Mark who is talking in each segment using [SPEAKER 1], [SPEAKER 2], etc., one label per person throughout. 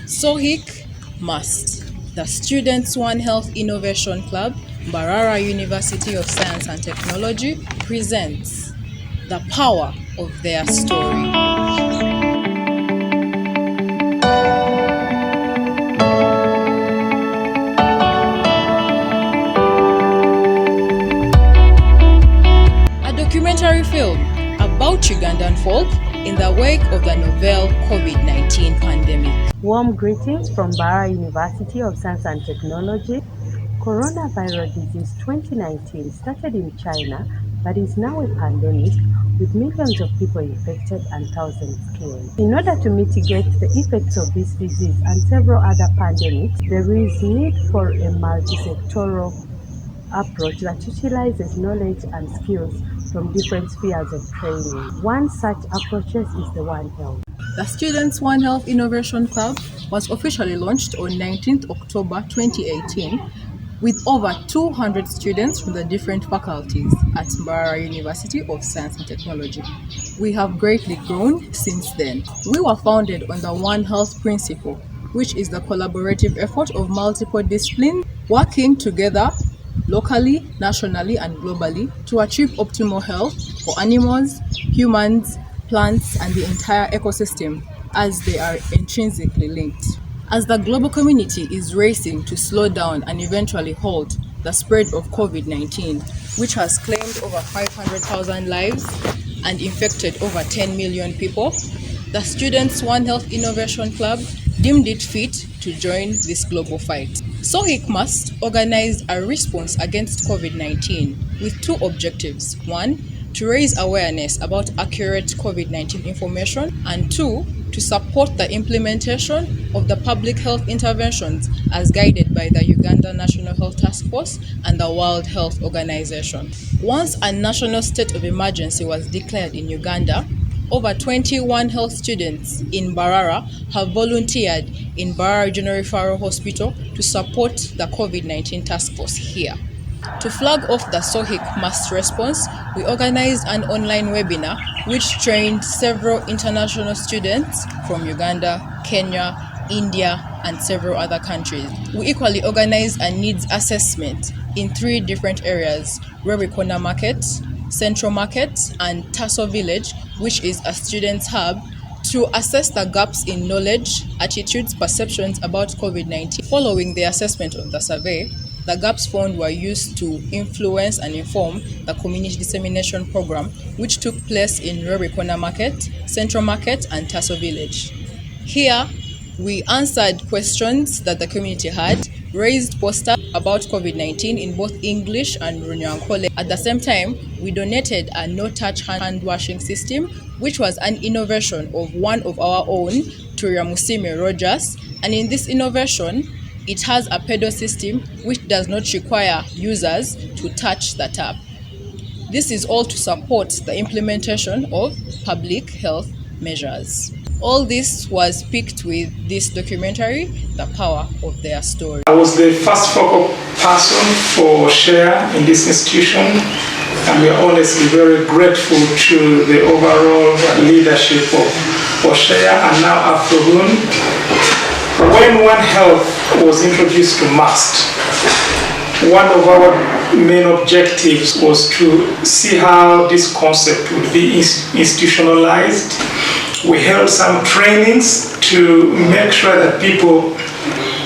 [SPEAKER 1] TUFH must. The Students One Health Innovation Club, Mbarara University of Science and Technology, presents the power of their story. A documentary film about Ugandan folk in the wake of the novel COVID-19 pandemic.
[SPEAKER 2] Warm greetings from Mbarara University of Science and Technology. Coronavirus disease 2019 started in China but is now a pandemic with millions of people infected and thousands killed. In order to mitigate the effects of this disease and several other pandemics, there is need for a multi-sectoral approach that utilizes knowledge and skills from different spheres of training. One such approach is the One Health.
[SPEAKER 1] The Students One Health Innovation Club was officially launched on 19th October 2018 with over 200 students from the different faculties at Mbarara University of Science and Technology. We have greatly grown since then. We were founded on the One Health principle, which is the collaborative effort of multiple disciplines working together locally, nationally, and globally to achieve optimal health for animals, humans, plants, and the entire ecosystem, as they are intrinsically linked. As the global community is racing to slow down and eventually halt the spread of COVID-19, which has claimed over 500,000 lives and infected over 10 million people, the Students One Health Innovation Club deemed it fit to join this global fight. TUFH must organize a response against COVID-19 with two objectives. One, to raise awareness about accurate COVID-19 information, and two, to support the implementation of the public health interventions as guided by the Uganda National Health Task Force and the World Health Organization. Once a national state of emergency was declared in Uganda, over 21 health students in Mbarara have volunteered in Mbarara Regional Referral Hospital to support the COVID-19 task force here. To flag off the TUFH mass response, we organized an online webinar which trained several international students from Uganda, Kenya, India, and several other countries. We equally organized a needs assessment in 3 different areas: Rurikona Market, Central Market, and Taso Village, which is a student's hub, to assess the gaps in knowledge, attitudes, perceptions about COVID-19. Following the assessment of the survey, the gaps found were used to influence and inform the community dissemination program, which took place in Rurikona Market, Central Market, and Taso Village. Here, we answered questions that the community had, raised posters about COVID-19 in both English and Runyankole. At the same time, we donated a no-touch hand washing system, which was an innovation of one of our own, Turiamusime Rogers. And in this innovation, it has a pedal system which does not require users to touch the tap. This is all to support the implementation of public health measures. All this was picked with this documentary, The Power of Their Story.
[SPEAKER 3] I was the first focal person for SHARE in this institution, and we are honestly very grateful to the overall leadership of SHARE and now Afrohun. When One Health was introduced to MUST, one of our main objectives was to see how this concept would be institutionalized. We held some trainings to make sure that people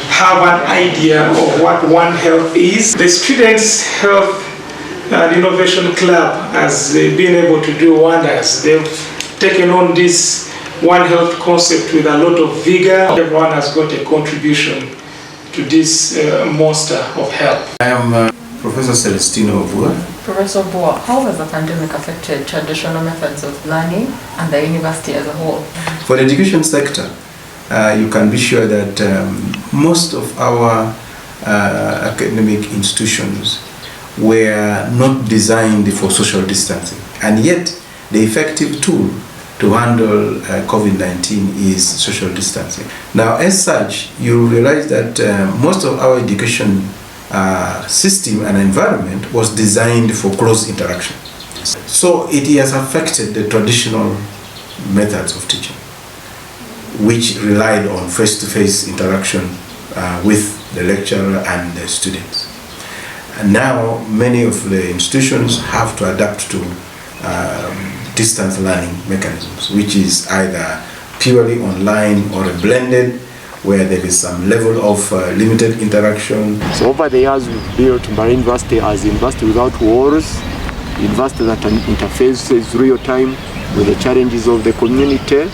[SPEAKER 3] have an idea of what One Health is. The Students Health and Innovation Club has been able to do wonders. They've taken on this One Health concept with a lot of vigor. Everyone has got a contribution to this monster of health.
[SPEAKER 4] I am Professor Celestino Obua.
[SPEAKER 1] Professor Obua, how has the pandemic affected traditional methods of learning and the university as a whole?
[SPEAKER 4] For the education sector, you can be sure that most of our academic institutions were not designed for social distancing, and yet the effective tool to handle COVID-19 is social distancing. Now, as such, you realize that most of our education system and environment was designed for close interaction. So it has affected the traditional methods of teaching. which relied on face-to-face interaction with the lecturer and the students. And now many of the institutions have to adapt to distance learning mechanisms, which is either purely online or a blended, where there is some level of limited interaction.
[SPEAKER 5] So over the years we've built Mbarara University as a university without walls, university that interfaces real time with the challenges of the community.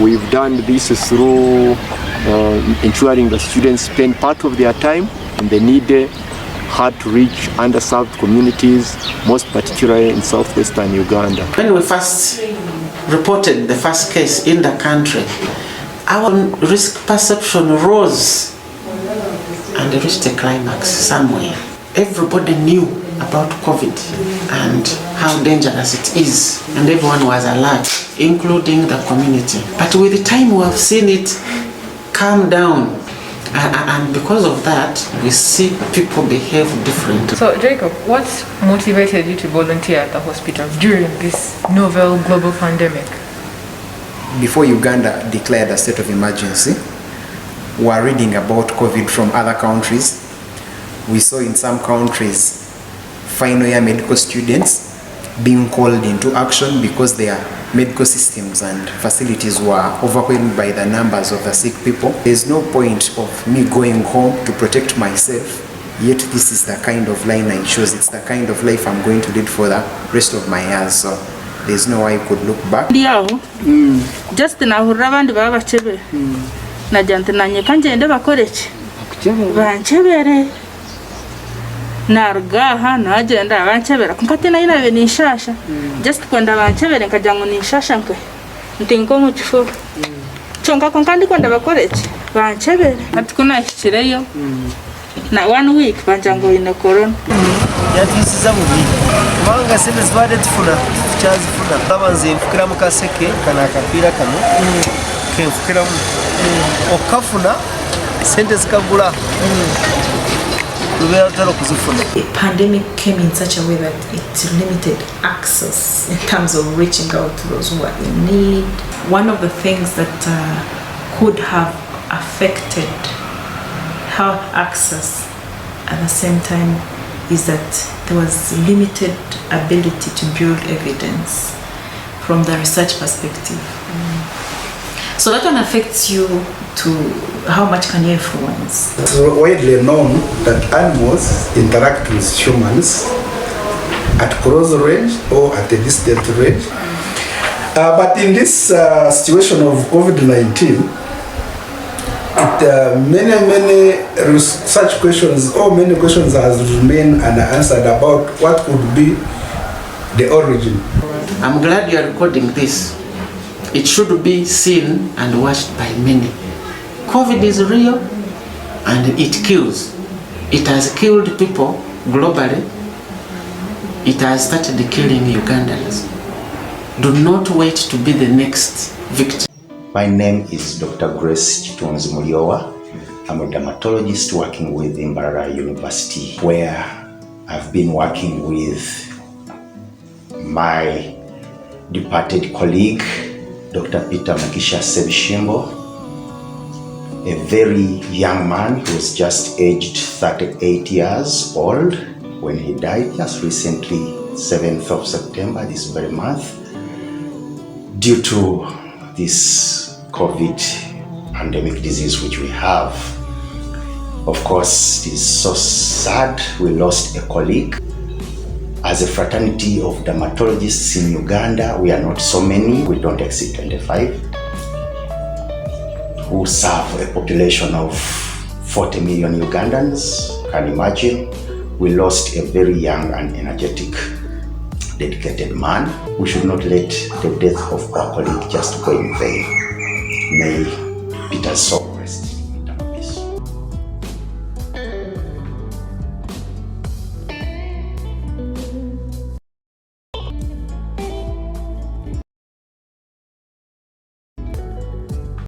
[SPEAKER 5] We've done this through ensuring the students spend part of their time in the needy, hard-to-reach, underserved communities, most particularly in southwestern Uganda.
[SPEAKER 6] When we first reported the first case in the country, our risk perception rose and reached a climax somewhere. Everybody knew about COVID and how dangerous it is, and everyone was alert, including the community. But with the time we have seen it calm down, and because of that, we see people behave differently.
[SPEAKER 1] So, Jacob, what motivated you to volunteer at the hospital during this novel global pandemic?
[SPEAKER 7] Before Uganda declared a state of emergency, we were reading about COVID from other countries. We saw in some countries final year medical students being called into action because their medical systems and facilities were overwhelmed by the numbers of the sick people. There's no point of me going home to protect myself, yet this is the kind of line I chose. It's the kind of life I'm going to lead for the rest of my years. So there's no way I could look back.
[SPEAKER 8] Just na hurabandi baba chebe. Na jante na nyekanje ende bakorechi. Banchebere. Nargaha na agenda banchebera. Kumpate na ina beni shasha. Just kwenda banchebere nkajango ni shasha nke. Ntinko mu kifo. Chonka konkandi kwenda bakorechi. Banchebere. Atukuna shireyo. Na 1 week banjango ina corona.
[SPEAKER 9] Yatisiza mubi. Kubanga sente zibadde tufuna kyazifuna babanze nfukira mu kaseke kana akapira kano kenfukiramu okafuna sente zikagula lubeera tutala okuzifuna.
[SPEAKER 10] The pandemic came in such a way that it limited access in terms of reaching out to those who are in need. One of the things that could have affected health access at the same time is that there was limited ability to build evidence from the research perspective. So that one affects you to how much can you influence?
[SPEAKER 11] It's widely known that animals interact with humans at close range or at a distant range. But in this situation of COVID-19, many such questions, or many questions has remained unanswered about what could be the origin.
[SPEAKER 6] I'm glad you are recording this. It should be seen and watched by many. COVID is real and it kills. It has killed people globally. It has started killing Ugandans. Do not wait to be the next victim.
[SPEAKER 12] My name is Dr. Grace Chitunzi Muliowa. I'm a dermatologist working with Mbarara University, where I've been working with my departed colleague, Dr. Peter Mugisha Sebishimbo, a very young man who was just aged 38 years old when he died just recently, 7th of September, this very month, due to this COVID pandemic disease which we have. Of course, it is so sad we lost a colleague. As a fraternity of dermatologists in Uganda, we are not so many, we don't exceed 25, who serve a population of 40 million Ugandans. Can imagine, we lost a very young and energetic, dedicated man. We should not let the death of our colleague just go in vain. May Peter's soul